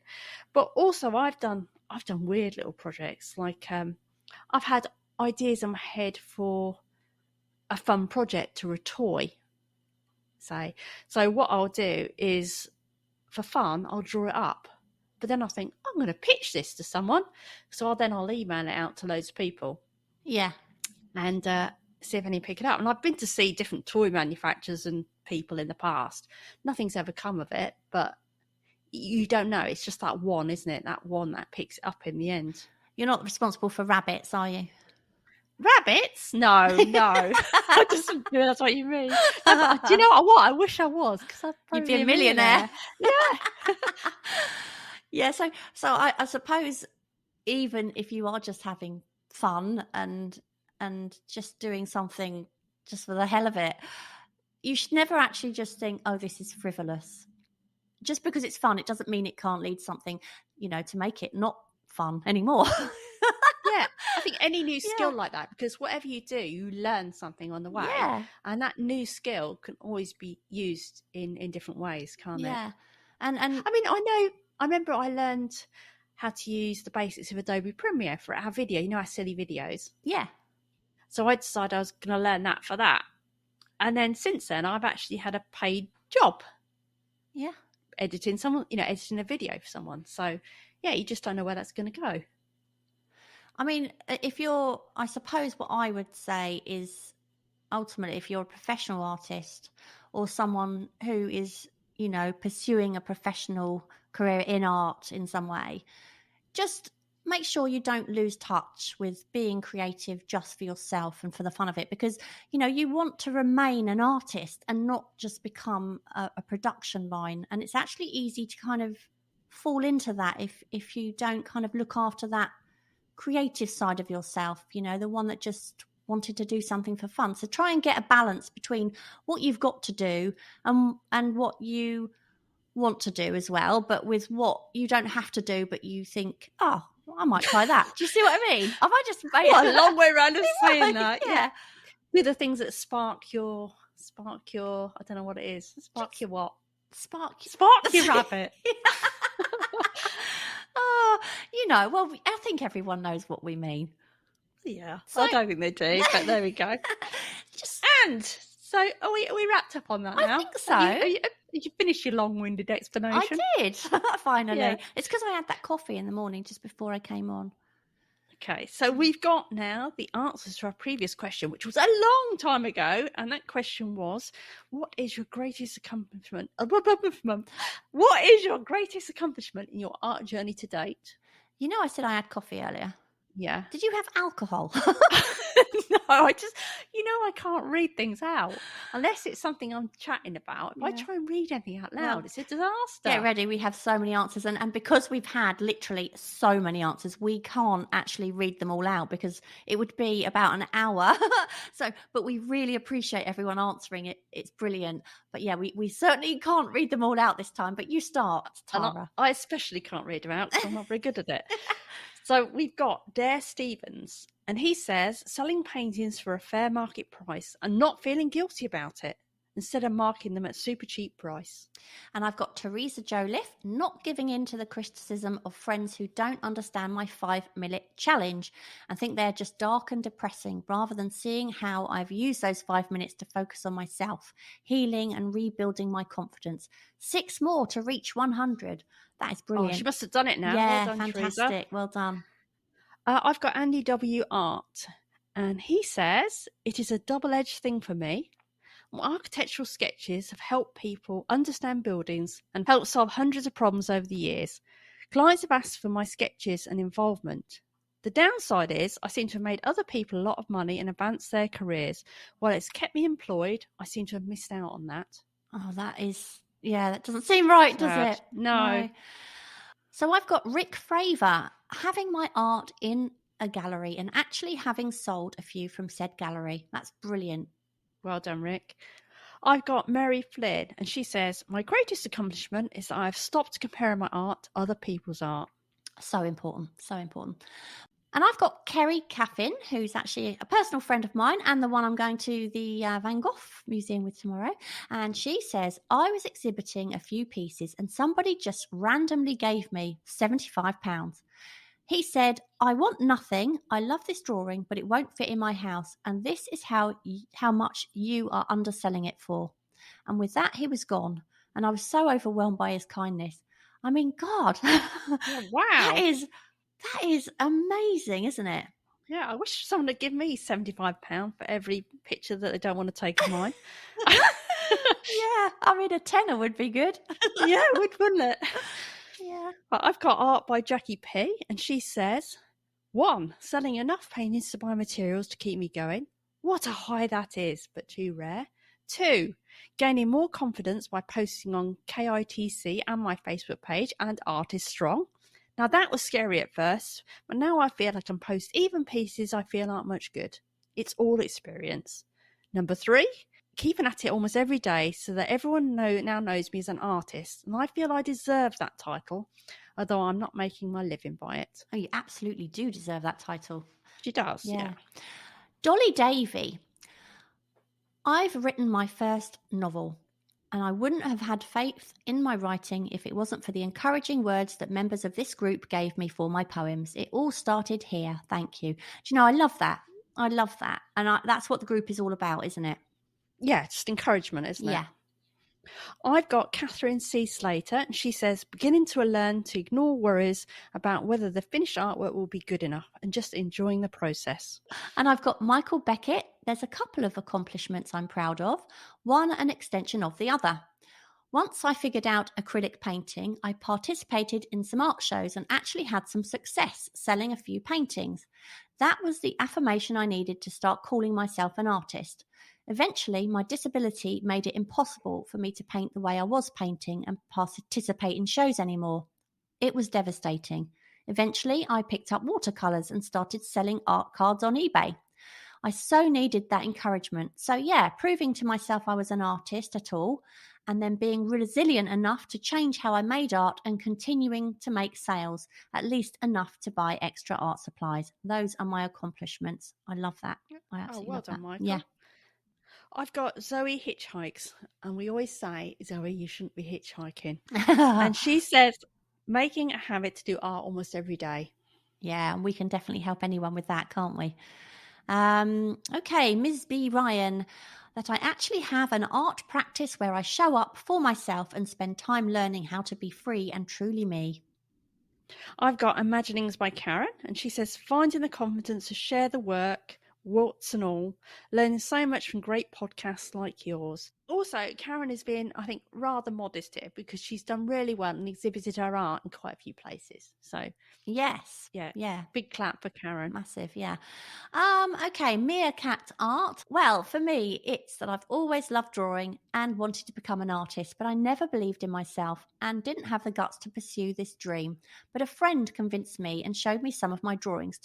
But also, I've done weird little projects. Like I've had ideas in my head for a fun project or a toy. So what I'll do is, for fun, I'll draw it up. But then I think, I'm going to pitch this to someone. So I'll email it out to loads of people. Yeah. And see if any pick it up. And I've been to see different toy manufacturers and people in the past. Nothing's ever come of it, but you don't know. It's just that one, isn't it? That one that picks it up in the end. You're not responsible for rabbits, are you? Rabbits? No. I just that's what you mean. Do you know what? I wish I was, because You'd be a millionaire. Yeah. Yeah. So I suppose even if you are just having fun and just doing something just for the hell of it, you should never actually just think, oh, this is frivolous. Just because it's fun, it doesn't mean it can't lead something, to make it not fun anymore. Yeah, I think any new skill like that, because whatever you do, you learn something on the way. Yeah. And that new skill can always be used in different ways, can't it? Yeah. And I mean, I remember I learned how to use the basics of Adobe Premiere for our video, our silly videos. Yeah. So I decided I was going to learn that for that. And then since then, I've actually had a paid job Yeah. editing editing a video for someone. So yeah, you just don't know where that's going to go. I mean, I suppose what I would say is ultimately, if you're a professional artist or someone who is, pursuing a professional career in art in some way, just make sure you don't lose touch with being creative just for yourself and for the fun of it, because you want to remain an artist and not just become a production line. And it's actually easy to kind of fall into that if you don't kind of look after that creative side of yourself, the one that just wanted to do something for fun. So try and get a balance between what you've got to do and what you want to do as well, but with what you don't have to do, but you think, oh, I might try that. Do you see what I mean? Have I just made What a long way around of saying Right, that? yeah. Do the things that spark your I don't know what it is. Spark your what? Spark your rabbit. Oh, well, I think everyone knows what we mean. Yeah, so, I don't think they do, but there we go. And so are we wrapped up on that now? I think so. Did you finish your long-winded explanation? I did. Finally. Yeah. It's because I had that coffee in the morning just before I came on. Okay, so we've got now the answers to our previous question, which was a long time ago. And that question was, what is your greatest accomplishment? What is your greatest accomplishment in your art journey to date? I said I had coffee earlier. Yeah. Did you have alcohol? No, I can't read things out unless it's something I'm chatting about. If I try and read anything out loud, it's a disaster. Get ready. We have so many answers. And because we've had literally so many answers, we can't actually read them all out because it would be about an hour. But we really appreciate everyone answering it. It's brilliant. But yeah, we certainly can't read them all out this time. But you start, Tara. I especially can't read them out because I'm not very good at it. So we've got Dare Stevens, and he says selling paintings for a fair market price and not feeling guilty about it instead of marking them at super cheap price. And I've got Teresa Joliffe, not giving in to the criticism of friends who don't understand my 5-minute challenge and think they're just dark and depressing, rather than seeing how I've used those 5 minutes to focus on myself, healing and rebuilding my confidence. 6 more to reach 100. That is brilliant. Oh, she must have done it now. Yeah, well done, fantastic. Teresa. Well done. I've got Andy W. Art, and he says, it is a double-edged thing for me. My architectural sketches have helped people understand buildings and helped solve hundreds of problems over the years. Clients have asked for my sketches and involvement. The downside is I seem to have made other people a lot of money and advanced their careers. While it's kept me employed, I seem to have missed out on that. Oh, that doesn't seem right, does it? No. So I've got Rick Fravor, having my art in a gallery and actually having sold a few from said gallery. That's brilliant. Well done, Rick. I've got Mary Flynn, and she says, my greatest accomplishment is that I've stopped comparing my art to other people's art. So important, so important. And I've got Kerry Caffin, who's actually a personal friend of mine and the one I'm going to the Van Gogh Museum with tomorrow. And she says, I was exhibiting a few pieces and somebody just randomly gave me £75. He said, I want nothing. I love this drawing, but it won't fit in my house. And this is how much you are underselling it for. And with that, he was gone. And I was so overwhelmed by his kindness. I mean, God. Oh, wow. That is amazing, isn't it? Yeah, I wish someone would give me £75 for every picture that they don't want to take of mine. Yeah, I mean, a tenner would be good. Yeah, it would, wouldn't it? Yeah. I've got art by Jackie P, and she says, 1, selling enough paintings to buy materials to keep me going. What a high that is, but too rare. 2, gaining more confidence by posting on KITC and my Facebook page, and Art is Strong. Now, that was scary at first, but now I feel I can post even pieces I feel aren't much good. It's all experience. Number 3, keeping at it almost every day so that everyone now knows me as an artist, and I feel I deserve that title, although I'm not making my living by it. Oh, you absolutely do deserve that title. She does, yeah. Dolly Davy. I've written my first novel, and I wouldn't have had faith in my writing if it wasn't for the encouraging words that members of this group gave me for my poems. It all started here. Thank you. Do you know, I love that. I love that. And that's what the group is all about, isn't it? Yeah, just encouragement, isn't it? Yeah. I've got Catherine C Slater, and she says, beginning to learn to ignore worries about whether the finished artwork will be good enough and just enjoying the process. And I've got Michael Beckett. There's a couple of accomplishments I'm proud of, one an extension of the other. Once I figured out acrylic painting, I participated in some art shows and actually had some success selling a few paintings. That was the affirmation I needed to start calling myself an artist. Eventually, my disability made it impossible for me to paint the way I was painting and participate in shows anymore. It was devastating. Eventually, I picked up watercolours and started selling art cards on eBay. I so needed that encouragement. So, yeah, proving to myself I was an artist at all, and then being resilient enough to change how I made art and continuing to make sales, at least enough to buy extra art supplies. Those are my accomplishments. I love that. I absolutely well love done, that. Michael. Yeah. I've got Zoe Hitchhikes, and we always say, Zoe, you shouldn't be hitchhiking. And she says, making a habit to do art almost every day. Yeah, and we can definitely help anyone with that, can't we? Okay, Ms. B. Ryan, that I actually have an art practice where I show up for myself and spend time learning how to be free and truly me. I've got Imaginings by Karen, and she says, finding the confidence to share the work, warts and all, learning so much from great podcasts like yours. Also, Karen has been, I think, rather modest here because she's done really well and exhibited her art in quite a few places. So, Yes. yeah, big clap for Karen. Massive, yeah. Okay, Meerkat art. Well, for me, it's that I've always loved drawing and wanted to become an artist, but I never believed in myself and didn't have the guts to pursue this dream. But a friend convinced me and showed some of my drawings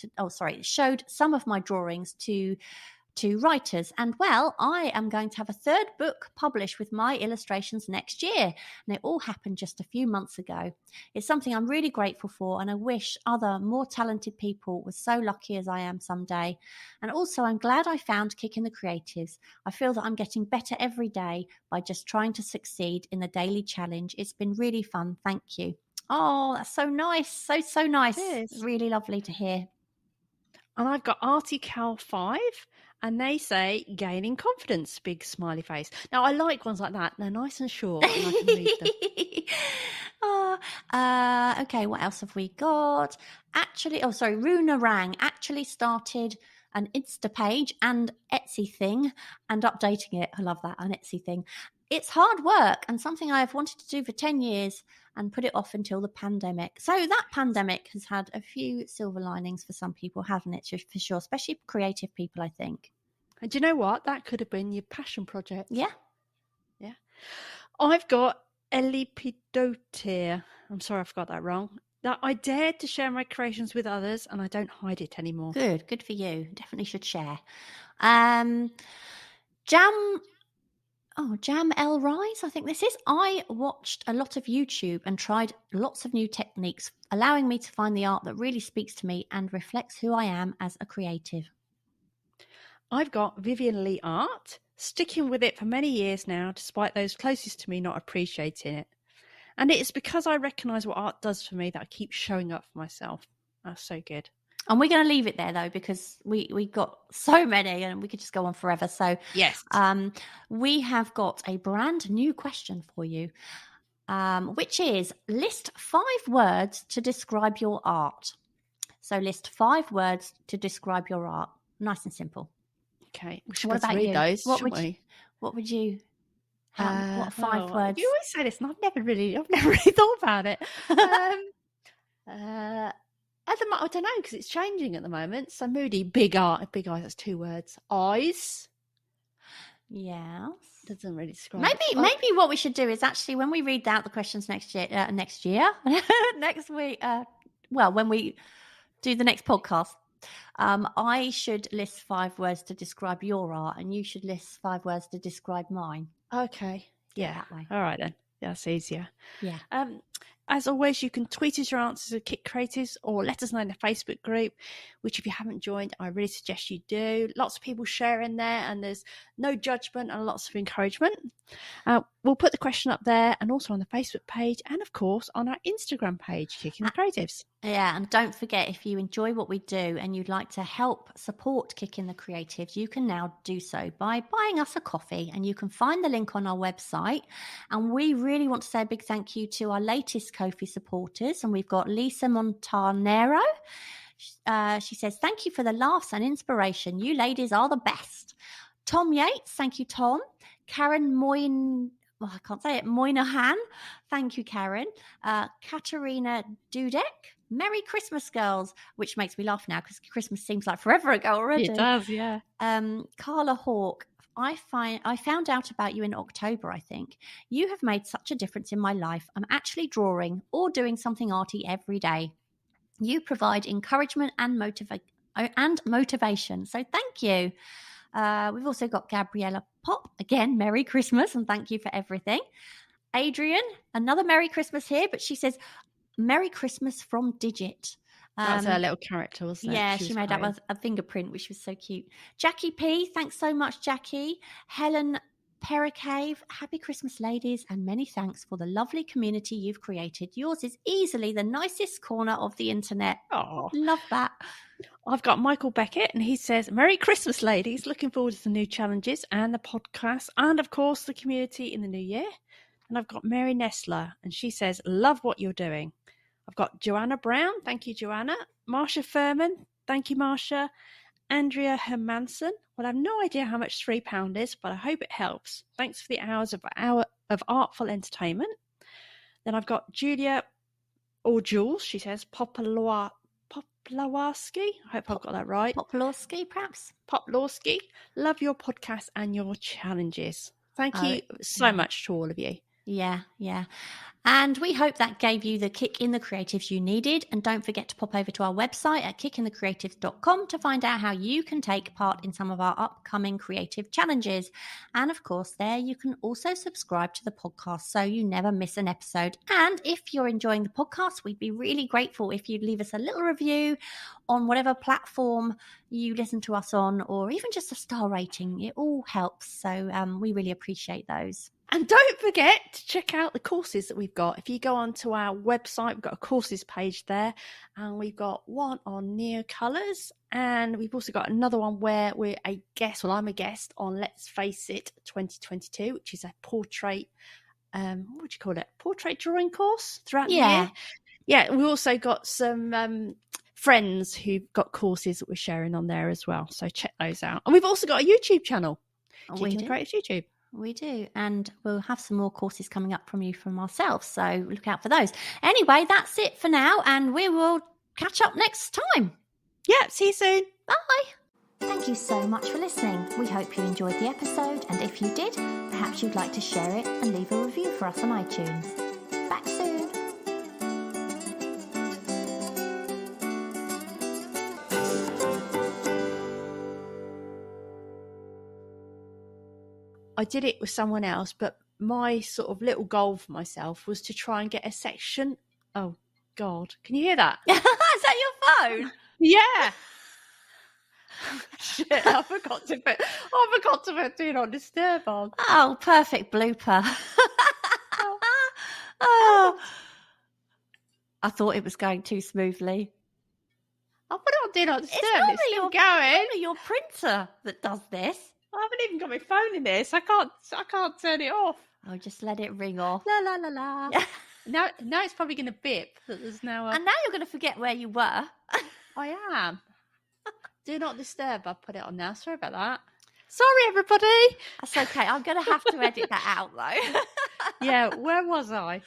to writers. And well, I am going to have a third book published with my illustrations next year. And it all happened just a few months ago. It's something I'm really grateful for, and I wish other more talented people were so lucky as I am someday. And also, I'm glad I found Kicking the Creatives. I feel that I'm getting better every day by just trying to succeed in the daily challenge. It's been really fun. Thank you. Oh, that's so nice. So nice. It is. Really lovely to hear. And I've got Artie Cal 5, and they say gaining confidence, big smiley face. Now, I like ones like that. They're nice and short, and I can read them. Okay, what else have we got? Runa Rang actually started an Insta page and Etsy thing and updating it. I love that, an Etsy thing. It's hard work and something I've wanted to do for 10 years and put it off until the pandemic. So that pandemic has had a few silver linings for some people, hasn't it? For sure, especially creative people, I think. And do you know what? That could have been your passion project. Yeah. Yeah. I've got Elipidotia. I'm sorry if I got that wrong. That I dared to share my creations with others and I don't hide it anymore. Good for you. Definitely should share. Jam L Rise, I think this is. I watched a lot of YouTube and tried lots of new techniques, allowing me to find the art that really speaks to me and reflects who I am as a creative. I've got Vivian Lee Art, sticking with it for many years now, despite those closest to me not appreciating it. And it's because I recognise what art does for me that I keep showing up for myself. That's so good. And we're going to leave it there, though, because we got so many and we could just go on forever. So yes, we have got a brand new question for you, which is list 5 words to describe your art. So list 5 words to describe your art. Nice and simple. Okay. We should read those, shouldn't we? What would you... what 5 words? You always say this, and I've never really thought about it. I don't know, because it's changing at the moment. So moody, big eyes. That's 2 words. Eyes. Yeah. Doesn't really describe. Maybe what we should do is actually when we read out the questions next week. When we do the next podcast, I should list 5 words to describe your art, and you should list 5 words to describe mine. Okay. Yeah. That way. All right then. That's easier. Yeah. As always, you can tweet us your answers at Kick Creatives or let us know in the Facebook group, which if you haven't joined, I really suggest you do. Lots of people share in there and there's no judgment and lots of encouragement. We'll put the question up there and also on the Facebook page and, of course, on our Instagram page, Kicking the Creatives. Yeah, and don't forget, if you enjoy what we do and you'd like to help support Kicking the Creatives, you can now do so by buying us a coffee, and you can find the link on our website. And we really want to say a big thank you to our latest Ko-fi supporters, and we've got Lisa Montanero. She says, thank you for the laughs and inspiration. You ladies are the best. Tom Yates, thank you, Tom. Karen I can't say it, Moynihan. Thank you, Karen. Katerina Dudek. Merry Christmas, girls, which makes me laugh now because Christmas seems like forever ago already. It does, yeah. Carla Hawk, I found out about you in October, I think. You have made such a difference in my life. I'm actually drawing or doing something arty every day. You provide encouragement and motivation. So thank you. We've also got Gabriella Pop. Again, Merry Christmas and thank you for everything. Adrian, another Merry Christmas here, but she says, Merry Christmas from Digit. That's her little character, wasn't it? Yeah, she made up a fingerprint, which was so cute. Jackie P, thanks so much, Jackie. Helen Pericave, happy Christmas, ladies, and many thanks for the lovely community you've created. Yours is easily the nicest corner of the internet. Oh, love that. I've got Michael Beckett, and he says, Merry Christmas, ladies. Looking forward to the new challenges and the podcast, and of course, the community in the new year. And I've got Mary Nestler, and she says, love what you're doing. I've got Joanna Brown. Thank you, Joanna. Marsha Furman. Thank you, Marsha. Andrea Hermanson. Well, I have no idea how much £3 is, but I hope it helps. Thanks for the hour of artful entertainment. Then I've got Julia, or Jules, she says, Poplawarski. I hope I've got that right. Poplawarski, perhaps. Poplawarski. Love your podcast and your challenges. Thank you so much to all of you. Yeah. And we hope that gave you the kick in the creatives you needed. And don't forget to pop over to our website at kickinthecreatives.com to find out how you can take part in some of our upcoming creative challenges. And of course, there you can also subscribe to the podcast so you never miss an episode. And if you're enjoying the podcast, we'd be really grateful if you'd leave us a little review on whatever platform you listen to us on, or even just a star rating. It all helps. So we really appreciate those. And don't forget to check out the courses that we've got. If you go onto our website, we've got a courses page there, and we've got one on Neo Colours, and we've also got another one where we're a guest. Well, I'm a guest on Let's Face It 2022, which is a portrait, what would you call it? Portrait drawing course throughout the year. Yeah, we also got some friends who've got courses that we're sharing on there as well. So check those out. And we've also got a YouTube channel, Kicking the Creatives YouTube. We do. And we'll have some more courses coming up from ourselves. So look out for those. Anyway, that's it for now. And we will catch up next time. Yeah, see you soon. Bye. Thank you so much for listening. We hope you enjoyed the episode. And if you did, perhaps you'd like to share it and leave a review for us on iTunes. Back soon. I did it with someone else, but my sort of little goal for myself was to try and get a section. Oh, God. Can you hear that? Is that your phone? Yeah. Shit, I forgot to put Do Not Disturb on. Oh, perfect blooper. Oh. I thought it was going too smoothly. I put it on Do Not Disturb. It's still going. It's your printer that does this. I haven't even got my phone in this. I can't turn it off. Oh, just let it ring off. La la la la. Now it's probably going to bip. That there's now. And now you're going to forget where you were. I am. Do Not Disturb. I'll put it on now. Sorry about that. Sorry, everybody. That's okay. I'm going to have to edit that out, though. Yeah. Where was I?